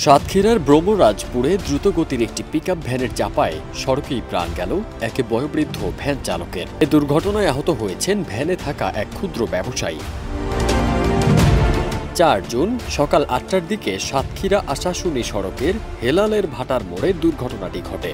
সাতক্ষীরার ব্রহ্মরাজপুরে দ্রুতগতির একটি পিকআপ ভ্যানের চাপায় সড়কেই প্রাণ গেল এক বয়োবৃদ্ধ ভ্যান চালকের। এ দুর্ঘটনায় আহত হয়েছেন ভ্যানে থাকা এক ক্ষুদ্র ব্যবসায়ী। ৪ জুন সকাল ৮টার দিকে সাতক্ষীরা আশাশুনি সড়কের হেলালের ভাটার মোড়ে দুর্ঘটনাটি ঘটে।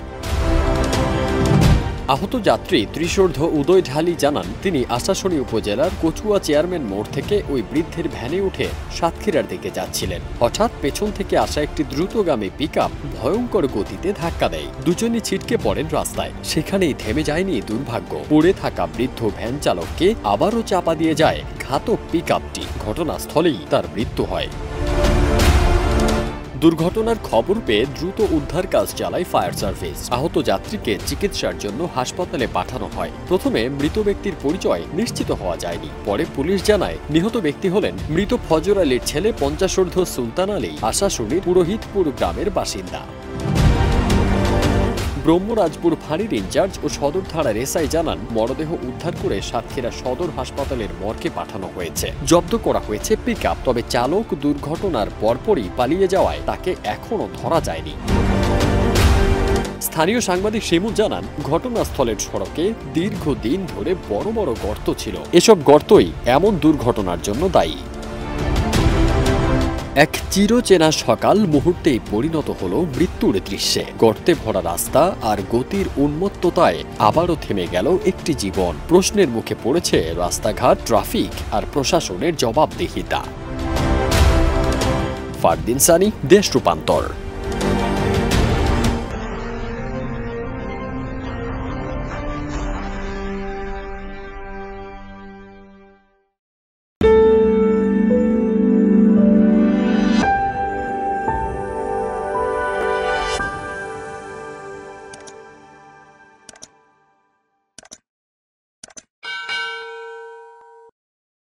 আহত যাত্রী ত্রিশোর্ধ্ব উদয় ঢালি জানান, তিনি আশাশুনি উপজেলার কচুয়া চেয়ারম্যান মোড় থেকে ওই বৃদ্ধের ভ্যানে উঠে সাতক্ষীরার দিকে যাচ্ছিলেন। হঠাৎ পেছন থেকে আসা একটি দ্রুতগামী পিকআপ ভয়ঙ্কর গতিতে ধাক্কা দেয়। দুজনই ছিটকে পড়েন রাস্তায়। সেখানেই থেমে যায়নি দুর্ভাগ্য, পড়ে থাকা বৃদ্ধ ভ্যান চালককে আবারও চাপা দিয়ে যায় ঘাতক পিকআপটি। ঘটনাস্থলেই তার মৃত্যু হয়। দুর্ঘটনার খবর পেয়ে দ্রুত উদ্ধার কাজ চালায় ফায়ার সার্ভিস। আহত যাত্রীকে চিকিৎসার জন্য হাসপাতালে পাঠানো হয়। প্রথমে মৃত ব্যক্তির পরিচয় নিশ্চিত হওয়া যায়নি। পরে পুলিশ জানায়, নিহত ব্যক্তি হলেন মৃত ফজর আলীর ছেলে ৫০ঊর্ধ্ব সুলতান আলী, আশাশুনির পুরোহিতপুর গ্রামের বাসিন্দা। ব্রহ্মরাজপুর ফাঁড়ির ইনচার্জ ও সদর থানার এসআই জানান, মরদেহ উদ্ধার করে সাতক্ষীরা সদর হাসপাতালের মর্গে পাঠানো হয়েছে। জব্দ করা হয়েছে পিকআপ, তবে চালক দুর্ঘটনার পরপরই পালিয়ে যাওয়ায় তাকে এখনো ধরা যায়নি। স্থানীয় সাংবাদিক শিমু জানান, ঘটনাস্থলের সড়কে দীর্ঘদিন ধরে বড় বড় গর্ত ছিল। এসব গর্তই এমন দুর্ঘটনার জন্য দায়ী। এক চিরচেনা সকাল মুহূর্তেই পরিণত হলো মৃত্যুর দৃশ্যে। গর্তে ভরা রাস্তা আর গতির উন্মত্ততায় আবারও থেমে গেল একটি জীবন। প্রশ্নের মুখে পড়েছে রাস্তাঘাট, ট্রাফিক আর প্রশাসনের জবাবদিহিতা। ফারদিন সানি, দেশ রূপান্তর।